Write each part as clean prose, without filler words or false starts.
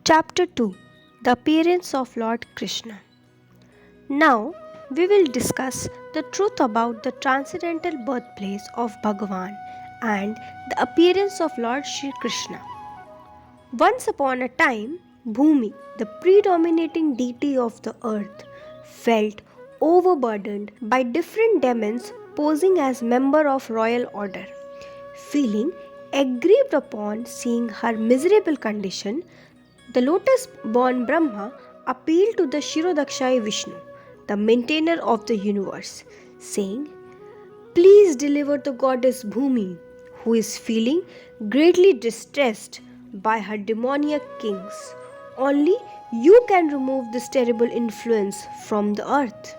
Chapter 2. The Appearance of Lord Krishna. Now, we will discuss the truth about the transcendental birthplace of Bhagavan and the appearance of Lord Shri Krishna. Once upon a time, Bhumi, the predominating deity of the earth, felt overburdened by different demons posing as member of royal order. Feeling aggrieved upon seeing her miserable condition, the lotus-born Brahma appealed to the Shirodakshai Vishnu, the maintainer of the universe, saying, "Please deliver the goddess Bhumi, who is feeling greatly distressed by her demoniac kings. Only you can remove this terrible influence from the earth."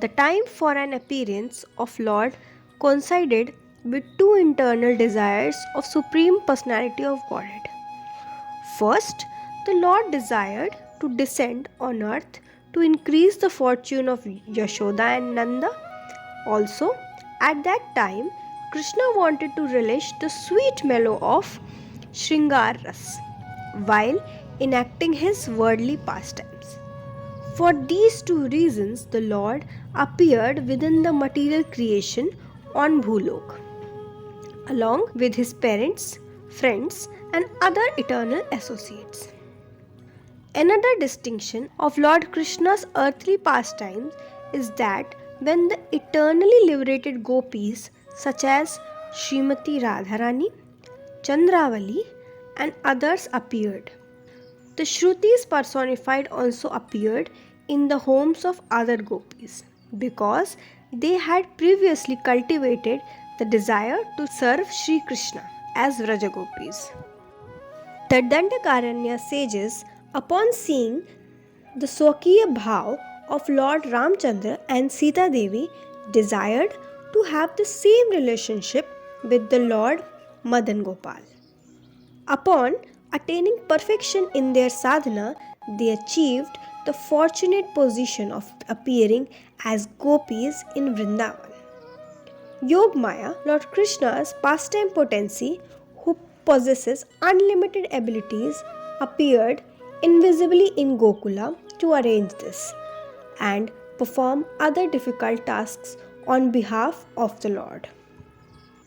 The time for an appearance of Lord coincided with two internal desires of Supreme Personality of Godhead. First, the Lord desired to descend on earth to increase the fortune of Yashoda and Nanda. Also, at that time, Krishna wanted to relish the sweet mellow of Shringar Ras while enacting his worldly pastimes. For these two reasons, the Lord appeared within the material creation on Bhulok, along with his parents, friends, and other eternal associates. Another distinction of Lord Krishna's earthly pastimes is that when the eternally liberated gopis such as Srimati Radharani, Chandravali, and others appeared, the Shrutis personified also appeared in the homes of other gopis because they had previously cultivated the desire to serve Sri Krishna as Vrajagopis. The Dandakaranya sages, upon seeing the Swakiya Bhav of Lord Ramchandra and Sita Devi, desired to have the same relationship with the Lord Madan Gopal. Upon attaining perfection in their sadhana, they achieved the fortunate position of appearing as gopis in Vrindavan. Yogmaya, Lord Krishna's pastime potency, who possesses unlimited abilities, appeared invisibly in Gokula to arrange this and perform other difficult tasks on behalf of the Lord.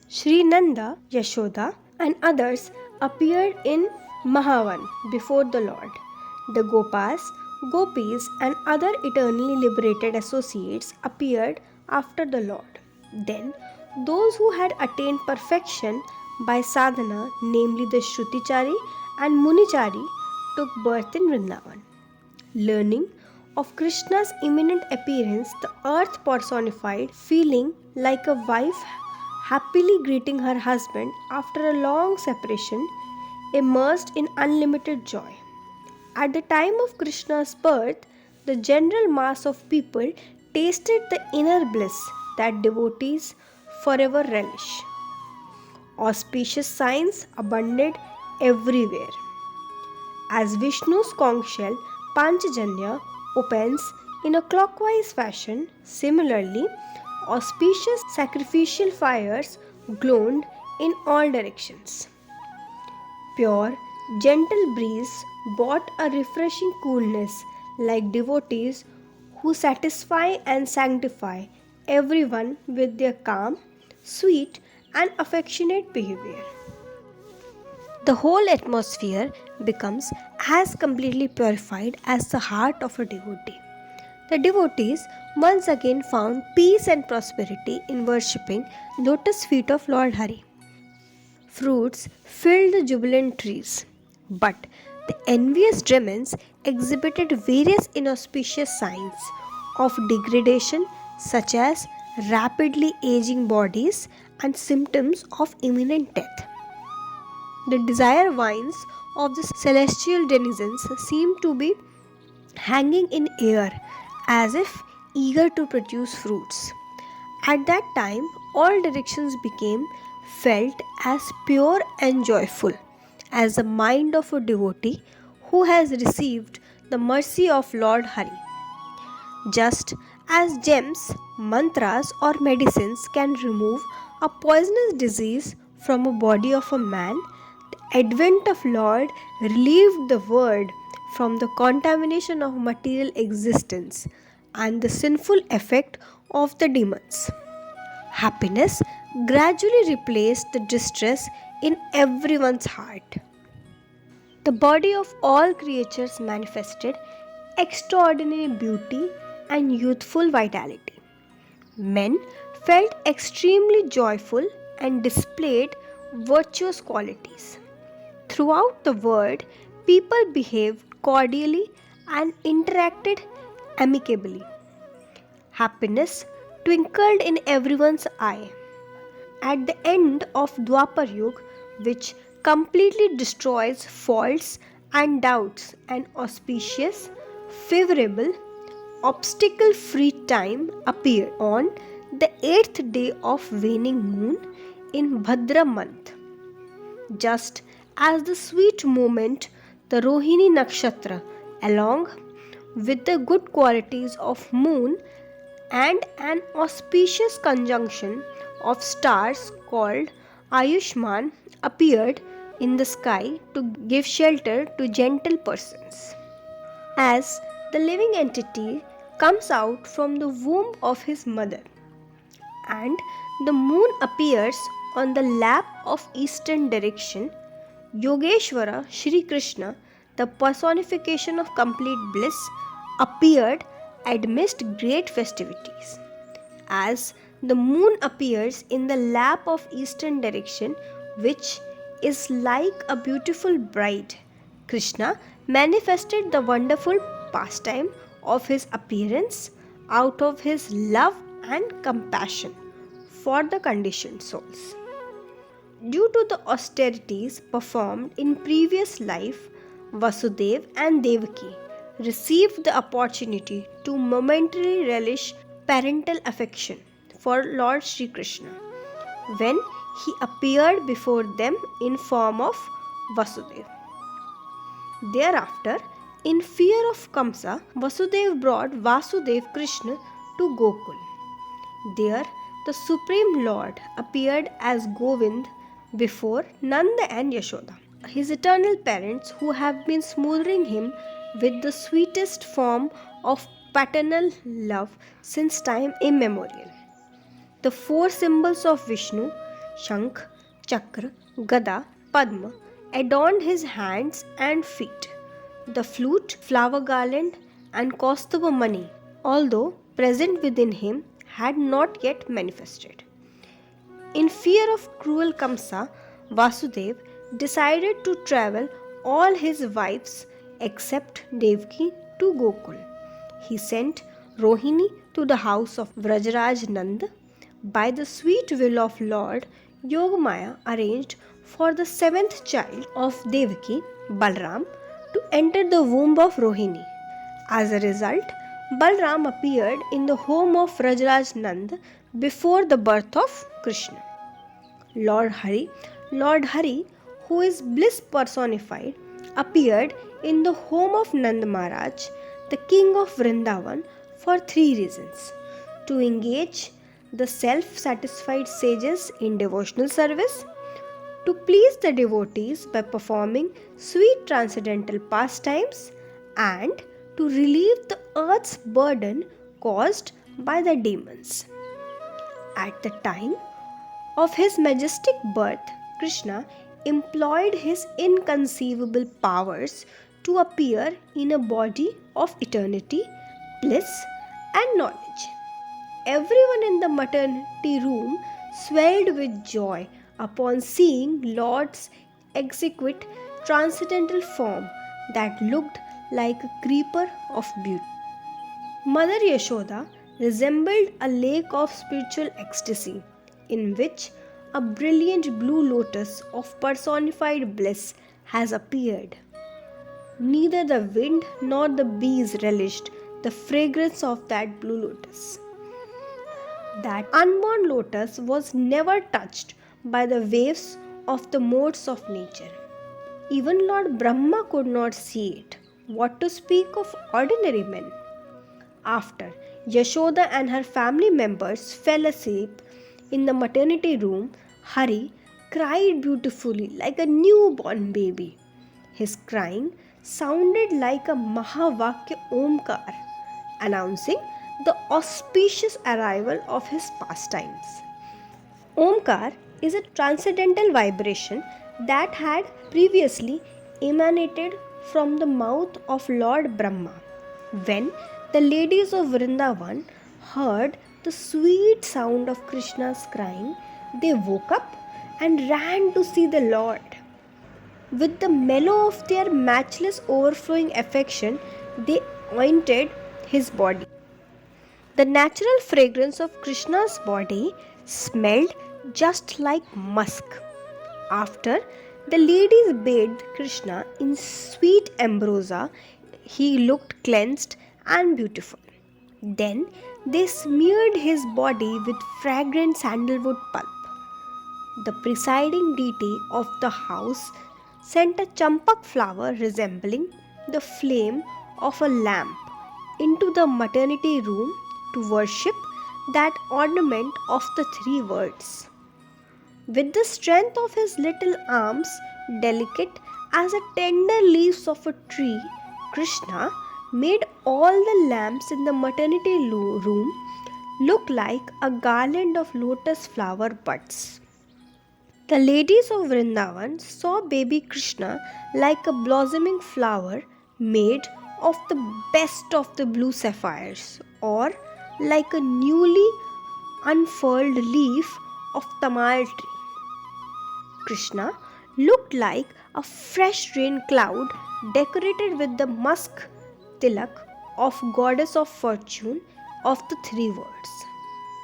Sri Nanda, Yashoda, and others appeared in Mahavan before the Lord. The Gopas, Gopis, and other eternally liberated associates appeared after the Lord. Then, those who had attained perfection by sadhana, namely the Shrutichari and Munichari, took birth in Vrindavan. Learning of Krishna's imminent appearance, the earth personified, feeling like a wife happily greeting her husband after a long separation, immersed in unlimited joy. At the time of Krishna's birth, the general mass of people tasted the inner bliss that devotees forever relish. Auspicious signs abundant everywhere. As Vishnu's conch shell Panchajanya opens in a clockwise fashion, similarly, auspicious sacrificial fires glowed in all directions. Pure, gentle breeze brought a refreshing coolness like devotees who satisfy and sanctify everyone with their calm, sweet, and affectionate behavior. The whole atmosphere becomes as completely purified as the heart of a devotee. The devotees once again found peace and prosperity in worshipping lotus feet of Lord Hari. Fruits filled the jubilant trees, but the envious demons exhibited various inauspicious signs of degradation such as rapidly aging bodies and symptoms of imminent death. The desire vines of the celestial denizens seemed to be hanging in air as if eager to produce fruits. At that time, all directions became felt as pure and joyful as the mind of a devotee who has received the mercy of Lord Hari. Just as gems, mantras, or medicines can remove a poisonous disease from a body of a man, the Advent of Lord relieved the world from the contamination of material existence and the sinful effect of the demons. Happiness gradually replaced the distress in everyone's heart. The body of all creatures manifested extraordinary beauty and youthful vitality. Men felt extremely joyful and displayed virtuous qualities. Throughout the world, people behaved cordially and interacted amicably. Happiness twinkled in everyone's eye. At the end of Dwapar Yuga, which completely destroys faults and doubts, an auspicious, favorable, obstacle free time appeared on the 8th day of waning moon in Bhadra month. Just as the sweet moment, the Rohini Nakshatra, along with the good qualities of moon and an auspicious conjunction of stars called Ayushman, appeared in the sky to give shelter to gentle persons. As the living entity comes out from the womb of his mother, and the moon appears on the lap of eastern direction, Yogeshwara Shri Krishna, the personification of complete bliss, appeared amidst great festivities. As the moon appears in the lap of eastern direction, which is like a beautiful bride, Krishna manifested the wonderful pastime of his appearance out of his love and compassion for the conditioned souls. Due to the austerities performed in previous life, Vasudev and Devaki received the opportunity to momentarily relish parental affection for Lord Sri Krishna when he appeared before them in form of Vasudev. Thereafter, in fear of Kamsa, Vasudev brought Vasudev Krishna to Gokul. There, the Supreme Lord appeared as Govind before Nanda and Yashoda, his eternal parents who have been smothering him with the sweetest form of paternal love since time immemorial. The four symbols of Vishnu, Shankh, Chakra, Gada, Padma, adorned his hands and feet. The flute, flower garland, and Kaustubha mani, although present within him, had not yet manifested. In fear of cruel Kamsa, Vasudev decided to travel all his wives except Devaki to Gokul. He sent Rohini to the house of Vrajaraj Nand. By the sweet will of Lord, Yogamaya arranged for the seventh child of Devaki, Balram, to enter the womb of Rohini. As a result, Balram appeared in the home of Vrajaraj Nand before the birth of Krishna. Lord Hari, who is bliss personified, appeared in the home of Nand Maharaj, the king of Vrindavan, for three reasons: to engage the self-satisfied sages in devotional service, to please the devotees by performing sweet transcendental pastimes, and to relieve the earth's burden caused by the demons. At the time of his majestic birth, Krishna employed his inconceivable powers to appear in a body of eternity, bliss, and knowledge. Everyone in the maternity room swelled with joy upon seeing Lord's exquisite transcendental form that looked like a creeper of beauty. Mother Yashoda resembled a lake of spiritual ecstasy in which a brilliant blue lotus of personified bliss has appeared. Neither the wind nor the bees relished the fragrance of that blue lotus. That unborn lotus was never touched by the waves of the modes of nature. Even Lord Brahma could not see it. What to speak of ordinary men? After Yashoda and her family members fell asleep in the maternity room, Hari cried beautifully like a newborn baby. His crying sounded like a Mahavakya Omkar, announcing the auspicious arrival of his pastimes. Omkar is a transcendental vibration that had previously emanated from the mouth of Lord Brahma. When the ladies of Vrindavan heard the sweet sound of Krishna's crying, they woke up and ran to see the Lord. With the mellow of their matchless overflowing affection, they anointed his body. The natural fragrance of Krishna's body smelled just like musk. After the ladies bathed Krishna in sweet ambrosia, he looked cleansed and beautiful. Then they smeared his body with fragrant sandalwood pulp. The presiding deity of the house sent a champak flower resembling the flame of a lamp into the maternity room to worship that ornament of the three words. With the strength of his little arms, delicate as the tender leaves of a tree, Krishna made all the lamps in the maternity room look like a garland of lotus flower buds. The ladies of Vrindavan saw baby Krishna like a blossoming flower made of the best of the blue sapphires, or like a newly unfurled leaf of tamal tree. Krishna looked like a fresh rain cloud decorated with the musk tilak of goddess of fortune of the three words.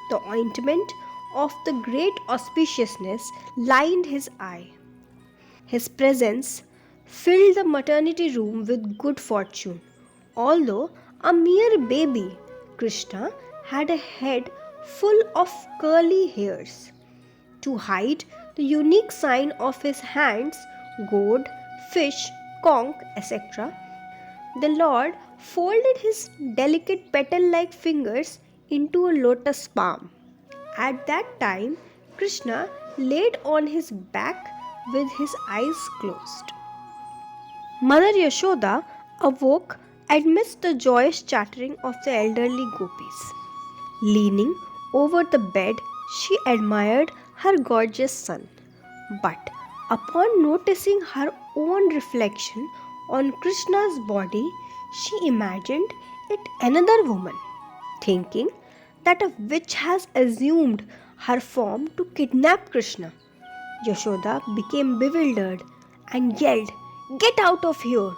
The ointment of the great auspiciousness lined his eye. His presence filled the maternity room with good fortune. Although a mere baby, Krishna had a head full of curly hairs. To hide the unique sign of his hands, gourd, fish, conch, etc., the Lord folded his delicate petal like fingers into a lotus palm. At that time, Krishna laid on his back with his eyes closed. Mother Yashoda awoke amidst the joyous chattering of the elderly gopis. Leaning over the bed, she admired her gorgeous son. But upon noticing her own reflection on Krishna's body, she imagined it another woman, thinking that a witch has assumed her form to kidnap Krishna. Yashoda became bewildered and yelled, "Get out of here!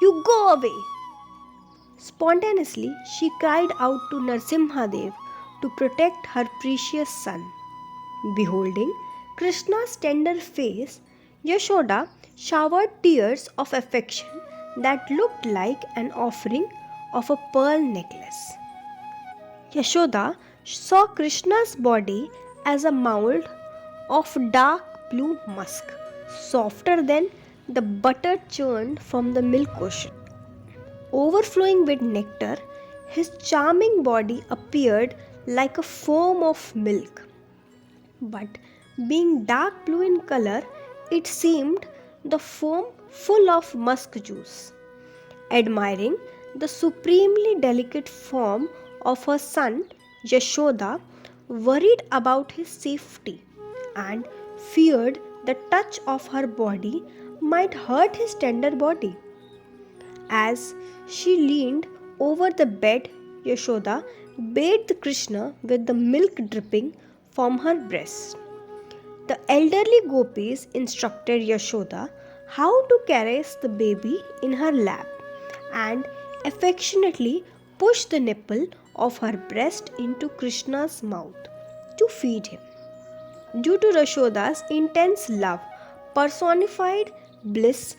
You go away!" Spontaneously, she cried out to Narsimhadev to protect her precious son. Beholding Krishna's tender face, Yashoda showered tears of affection that looked like an offering of a pearl necklace. Yashoda saw Krishna's body as a mould of dark blue musk, softer than the butter churned from the milk ocean. Overflowing with nectar, his charming body appeared like a foam of milk. But being dark blue in color, it seemed the foam full of musk juice. Admiring the supremely delicate form of her son, Yashoda worried about his safety and feared the touch of her body might hurt his tender body. As she leaned over the bed, Yashoda bathed Krishna with the milk dripping from her breast. The elderly gopis instructed Yashoda how to caress the baby in her lap and affectionately push the nipple of her breast into Krishna's mouth to feed him. Due to Yashoda's intense love, personified bliss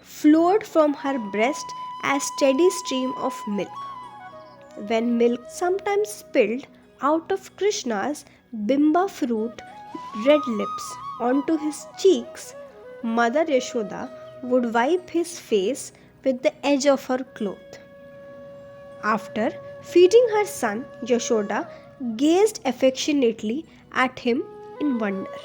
flowed from her breast as steady stream of milk. When milk sometimes spilled out of Krishna's bimba fruit red lips onto his cheeks, Mother Yashoda would wipe his face with the edge of her cloth. After feeding her son, Yashoda gazed affectionately at him in wonder.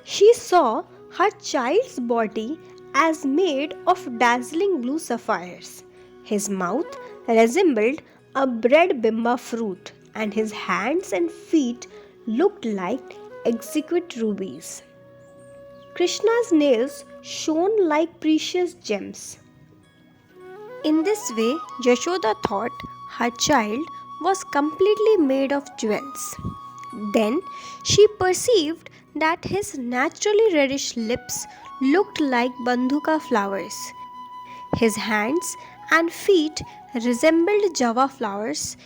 She saw her child's body as made of dazzling blue sapphires. His mouth resembled a bread bimba fruit, and his hands and feet looked like exquisite rubies. Krishna's nails shone like precious gems. In this way, Yashoda thought her child was completely made of jewels. Then she perceived that his naturally reddish lips looked like bandhuka flowers. His hands and feet resembled java flowers.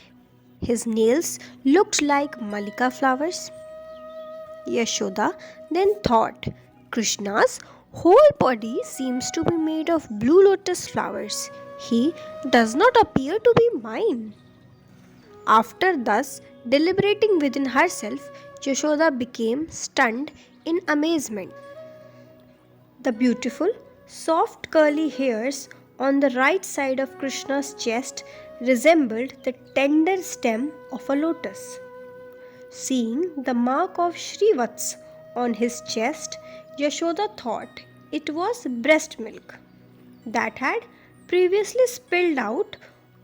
His nails looked like malika flowers. Yashoda then thought, Krishna's whole body seems to be made of blue lotus flowers. He does not appear to be mine. After thus deliberating within herself, Yashoda became stunned in amazement. The beautiful, soft curly hairs on the right side of Krishna's chest resembled the tender stem of a lotus. Seeing the mark of Shrivats on his chest, Yashoda thought it was breast milk that had previously spilled out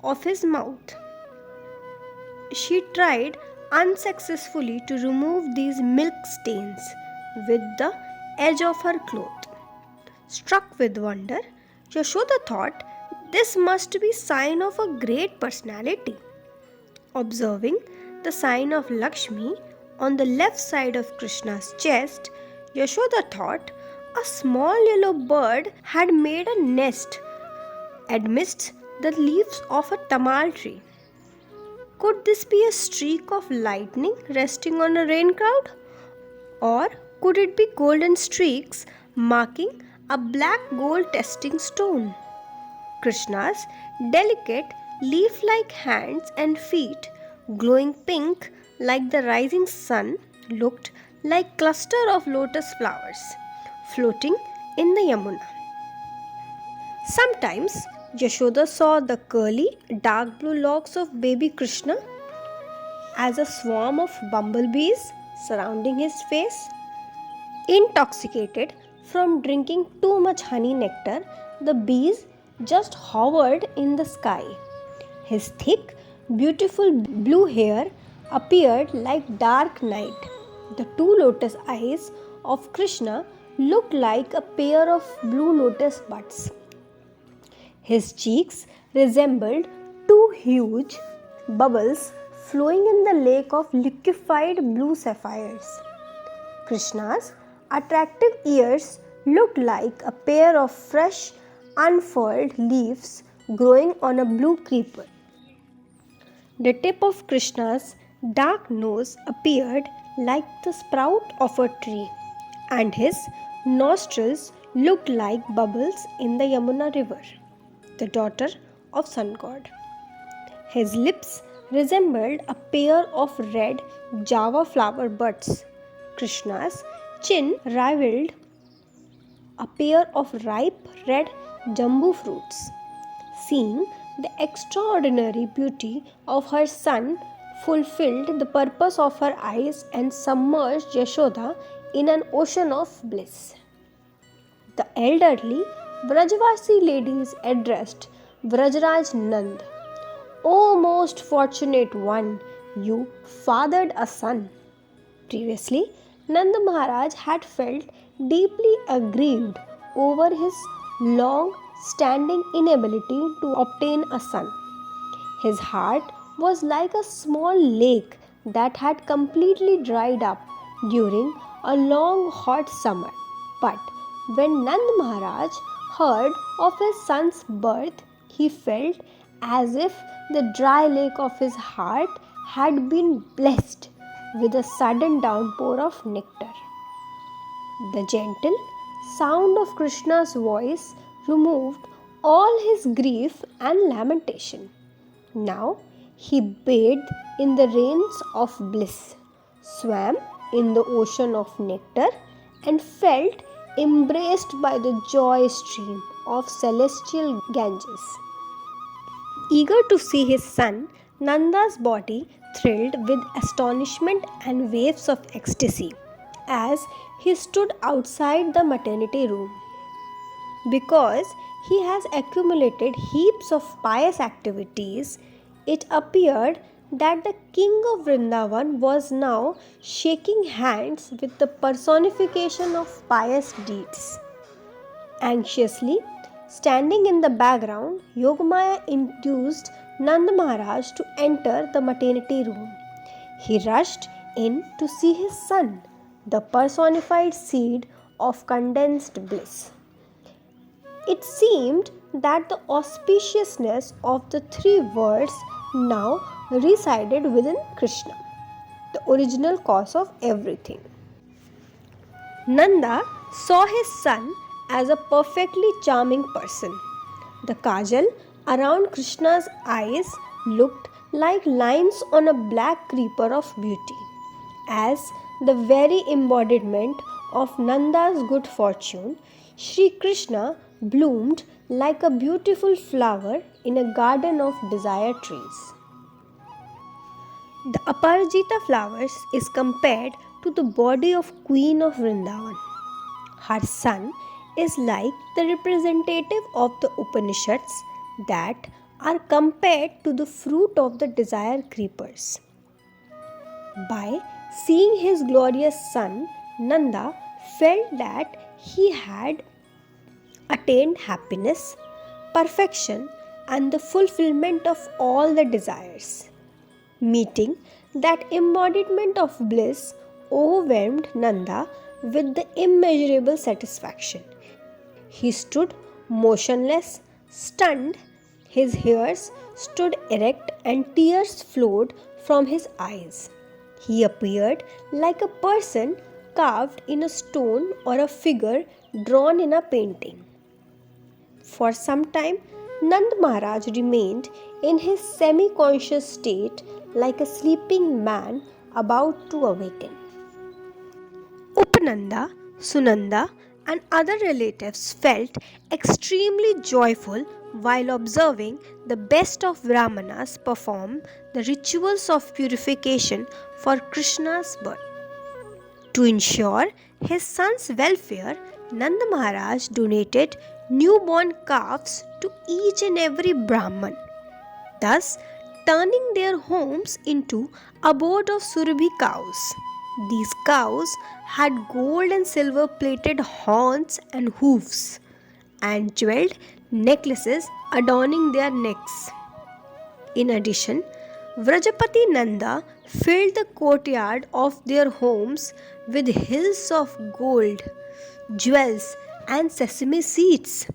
of his mouth. She tried unsuccessfully to remove these milk stains with the edge of her cloth. Struck with wonder, Yashoda thought this must be sign of a great personality. Observing the sign of Lakshmi on the left side of Krishna's chest, Yashoda thought a small yellow bird had made a nest amidst the leaves of a tamal tree. Could this be a streak of lightning resting on a rain cloud? Or could it be golden streaks marking a black gold testing stone? Krishna's delicate leaf-like hands and feet, glowing pink like the rising sun, looked like cluster of lotus flowers floating in the Yamuna. Sometimes Yashoda saw the curly, dark blue locks of baby Krishna as a swarm of bumblebees surrounding his face. Intoxicated from drinking too much honey nectar, the bees just hovered in the sky. His thick, beautiful blue hair appeared like dark night. The two lotus eyes of Krishna looked like a pair of blue lotus buds. His cheeks resembled two huge bubbles flowing in the lake of liquefied blue sapphires. Krishna's attractive ears looked like a pair of fresh, unfurled leaves growing on a blue creeper. The tip of Krishna's dark nose appeared like the sprout of a tree, and his nostrils looked like bubbles in the Yamuna river, the daughter of sun god. His lips resembled a pair of red java flower buds. Krishna's chin rivaled a pair of ripe red jambu fruits. Seeing the extraordinary beauty of her son fulfilled the purpose of her eyes and submerged Yashoda in an ocean of bliss. The elderly Vrajavasi ladies addressed Vrajraj Nand, O most fortunate one, you fathered a son. Previously, Nanda Maharaj had felt deeply aggrieved over his long standing inability to obtain a son. His heart was like a small lake that had completely dried up during a long hot summer. But when Nand Maharaj heard of his son's birth, he felt as if the dry lake of his heart had been blessed with a sudden downpour of nectar. The gentle sound of Krishna's voice removed all his grief and lamentation. Now he bathed in the rains of bliss, swam in the ocean of nectar, and felt embraced by the joy stream of celestial Ganges. Eager to see his son, Nanda's body thrilled with astonishment and waves of ecstasy as he stood outside the maternity room. Because he has accumulated heaps of pious activities, it appeared that the king of Vrindavan was now shaking hands with the personification of pious deeds. Anxiously, standing in the background, Yogamaya induced Nand Maharaj to enter the maternity room. He rushed in to see his son, the personified seed of condensed bliss. It seemed that the auspiciousness of the three worlds now resided within Krishna, the original cause of everything. Nanda saw his son as a perfectly charming person. The kajal around Krishna's eyes looked like lines on a black creeper of beauty, as the very embodiment of Nanda's good fortune. Sri Krishna bloomed like a beautiful flower in a garden of desire trees. The Aparajita flowers is compared to the body of Queen of Vrindavan. Her son is like the representative of the Upanishads that are compared to the fruit of the desire creepers. By seeing his glorious son, Nanda felt that he had attained happiness, perfection, and the fulfillment of all the desires. Meeting that embodiment of bliss overwhelmed Nanda with the immeasurable satisfaction. He stood motionless, stunned. His hairs stood erect and tears flowed from his eyes. He appeared like a person carved in a stone or a figure drawn in a painting. For some time, Nand Maharaj remained in his semi-conscious state like a sleeping man about to awaken. Upananda, Sunanda, and other relatives felt extremely joyful while observing the best of Brahmanas perform the rituals of purification for Krishna's birth. To ensure his son's welfare, Nanda Maharaj donated newborn calves to each and every Brahman, thus turning their homes into abode of Surabhi cows. These cows had gold and silver plated horns and hoofs, and jeweled necklaces adorning their necks. In addition, Vrajapati Nanda filled the courtyard of their homes with hills of gold, jewels, and sesame seeds.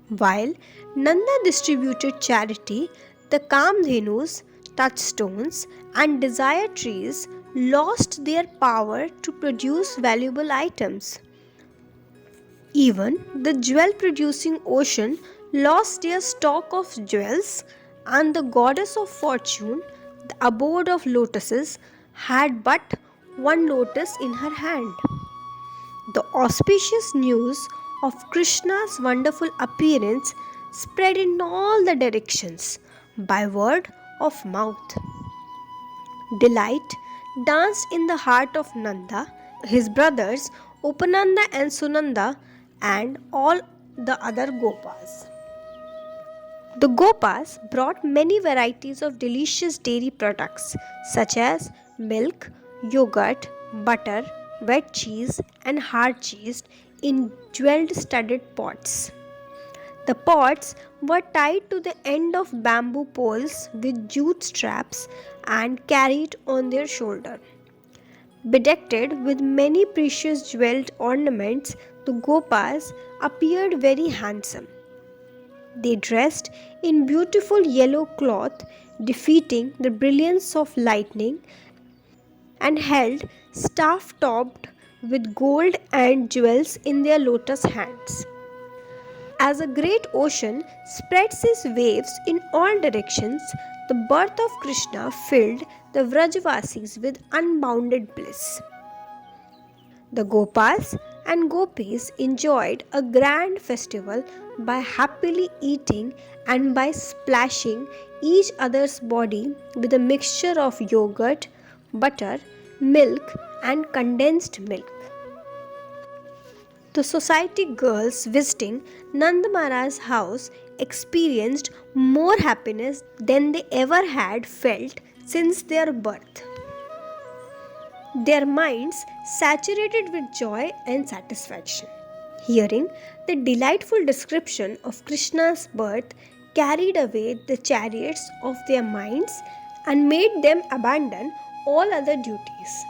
While Nanda distributed charity, the Kamdhenus, touchstones, and desire trees lost their power to produce valuable items. Even the jewel producing ocean lost their stock of jewels, and the goddess of fortune, the abode of lotuses, had but one lotus in her hand. The auspicious news of Krishna's wonderful appearance spread in all the directions by word of mouth. Delight danced in the heart of Nanda, his brothers Upananda and Sunanda, and all the other Gopas. The Gopas brought many varieties of delicious dairy products such as milk, yogurt, butter, wet cheese, and hard cheese in jewel studded pots. The pots were tied to the end of bamboo poles with jute straps and carried on their shoulder. Bedecked with many precious jeweled ornaments, the Gopas appeared very handsome. They dressed in beautiful yellow cloth, defeating the brilliance of lightning, and held staff topped with gold and jewels in their lotus hands. As a great ocean spreads its waves in all directions, the birth of Krishna filled the Vrajavasis with unbounded bliss. The Gopas and Gopis enjoyed a grand festival by happily eating and by splashing each other's body with a mixture of yogurt, butter, milk, and condensed milk. The society girls visiting Nand Maharaj's house experienced more happiness than they ever had felt since their birth. Their minds saturated with joy and satisfaction. Hearing the delightful description of Krishna's birth carried away the chariots of their minds and made them abandon all other duties.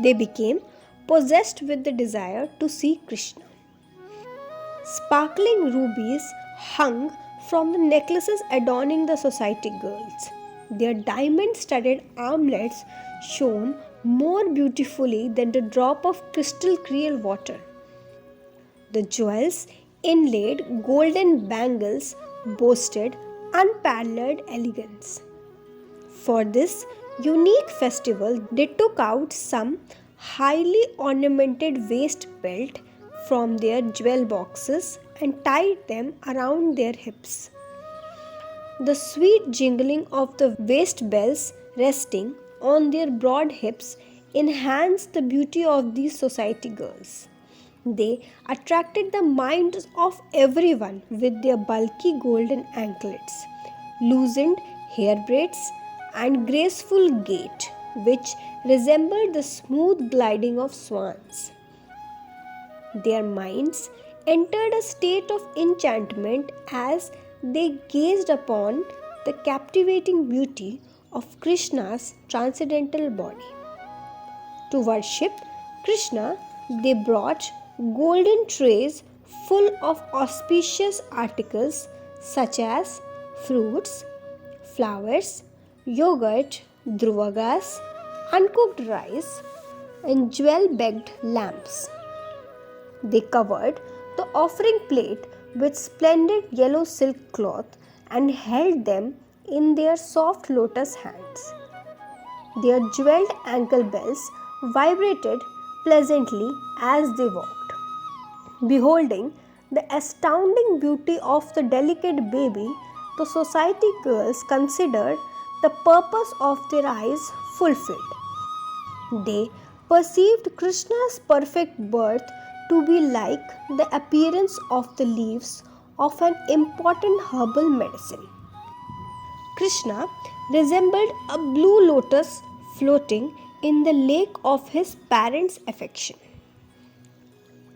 They became possessed with the desire to see Krishna. Sparkling rubies hung from the necklaces adorning the society girls. Their diamond studded armlets shone more beautifully than the drop of crystal clear water. The jewels inlaid golden bangles boasted unparalleled elegance. For this unique festival, they took out some highly ornamented waist belt from their jewel boxes and tied them around their hips. The sweet jingling of the waist bells resting on their broad hips enhanced the beauty of these society girls. They attracted the minds of everyone with their bulky golden anklets, loosened hair braids, and graceful gait, which resembled the smooth gliding of swans. Their minds entered a state of enchantment as they gazed upon the captivating beauty of Krishna's transcendental body. To worship Krishna, they brought golden trays full of auspicious articles such as fruits, flowers, yogurt, dhruvagas, uncooked rice, and jewel-begged lamps. They covered the offering plate with splendid yellow silk cloth and held them in their soft lotus hands. Their jeweled ankle bells vibrated pleasantly as they walked. Beholding the astounding beauty of the delicate baby, the society girls considered the purpose of their eyes fulfilled. They perceived Krishna's perfect birth to be like the appearance of the leaves of an important herbal medicine. Krishna resembled a blue lotus floating in the lake of his parents' affection.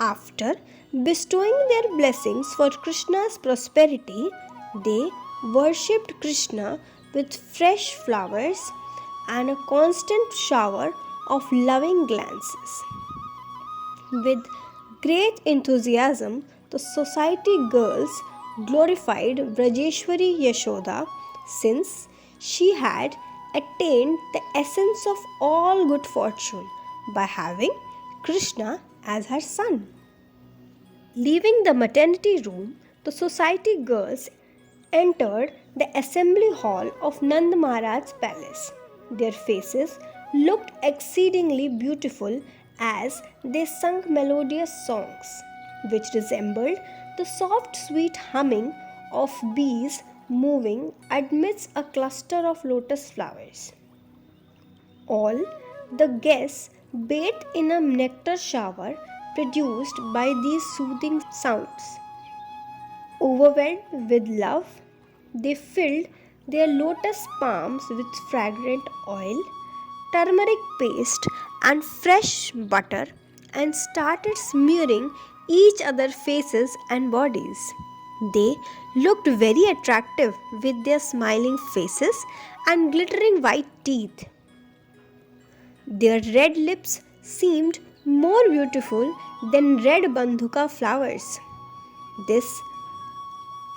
After bestowing their blessings for Krishna's prosperity, they worshipped Krishna with fresh flowers and a constant shower of loving glances. With great enthusiasm, the society girls glorified Vrajeshwari Yashoda since she had attained the essence of all good fortune by having Krishna as her son. Leaving the maternity room, the society girls entered the assembly hall of Nand Maharaj's palace. Their faces looked exceedingly beautiful as they sung melodious songs, which resembled the soft sweet humming of bees moving amidst a cluster of lotus flowers. All the guests bathed in a nectar shower produced by these soothing sounds. Overwhelmed with love, they filled their lotus palms with fragrant oil, turmeric paste, and fresh butter and started smearing each other's faces and bodies. They looked very attractive with their smiling faces and glittering white teeth. Their red lips seemed more beautiful than red bandhuka flowers. This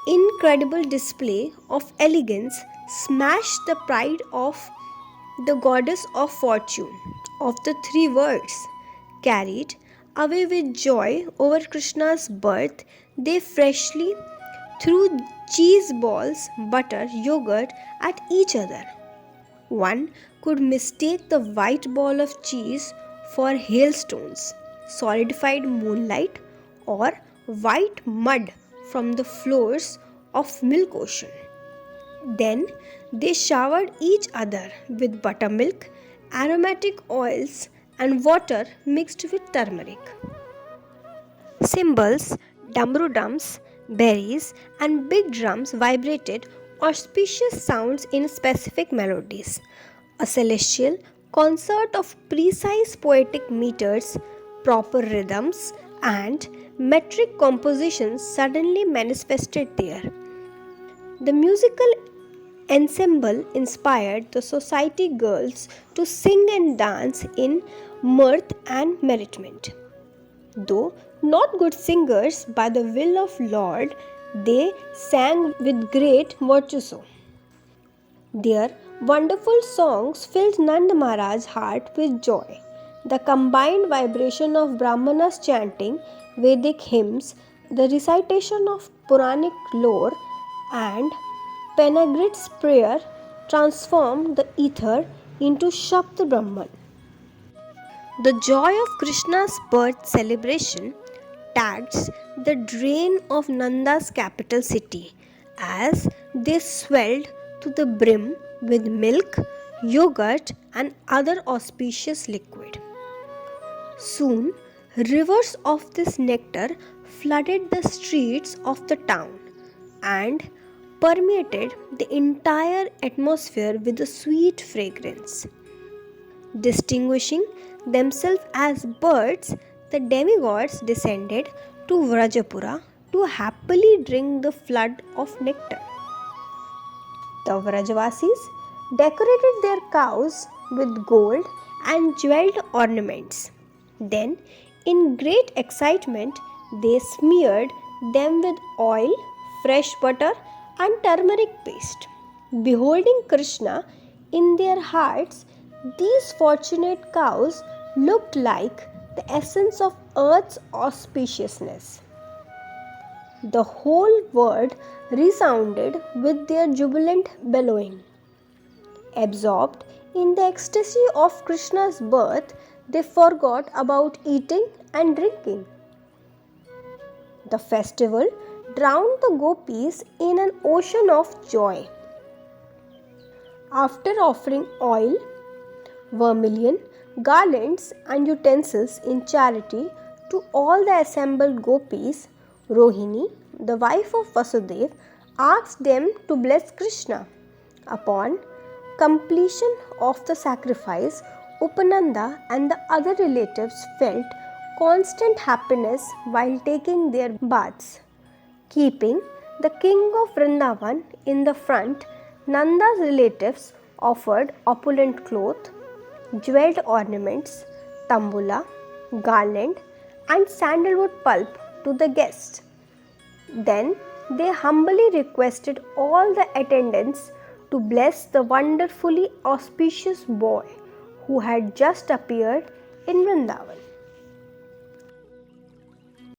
incredible display of elegance smashed the pride of the goddess of fortune of the three worlds. Carried away with joy over Krishna's birth, they freshly threw cheese balls, butter, yogurt at each other. One could mistake the white ball of cheese for hailstones, solidified moonlight, or white mud from the floors of milk ocean. Then they showered each other with buttermilk, aromatic oils, and water mixed with turmeric. Cymbals, damru drums, berries, and big drums vibrated auspicious sounds in specific melodies. A celestial concert of precise poetic meters, proper rhythms, and metric compositions suddenly manifested there. The musical ensemble inspired the society girls to sing and dance in mirth and merriment. Though not good singers by the will of Lord, they sang with great virtuoso. Their wonderful songs filled Nand Maharaj's heart with joy. The combined vibration of Brahmanas chanting Vedic hymns, the recitation of Puranic lore, and Panagrit's prayer transformed the ether into Shabd Brahman. The joy of Krishna's birth celebration taxed the drain of Nanda's capital city as they swelled to the brim with milk, yogurt, and other auspicious liquid. Soon, rivers of this nectar flooded the streets of the town and permeated the entire atmosphere with a sweet fragrance. Distinguishing themselves as birds, the demigods descended to Vrajapura to happily drink the flood of nectar. The Vrajavasis decorated their cows with gold and jeweled ornaments. Then, in great excitement, they smeared them with oil, fresh butter, and turmeric paste. Beholding Krishna in their hearts, these fortunate cows looked like the essence of earth's auspiciousness. The whole world resounded with their jubilant bellowing. Absorbed in the ecstasy of Krishna's birth, they forgot about eating and drinking. The festival drowned the gopis in an ocean of joy. After offering oil, vermilion, garlands, and utensils in charity to all the assembled gopis, Rohini, the wife of Vasudev, asked them to bless Krishna. Upon completion of the sacrifice, Upananda and the other relatives felt constant happiness while taking their baths. Keeping the king of Vrindavan in the front, Nanda's relatives offered opulent cloth, jeweled ornaments, tambula, garland, and sandalwood pulp to the guests. Then they humbly requested all the attendants to bless the wonderfully auspicious boy who had just appeared in Vrindavan.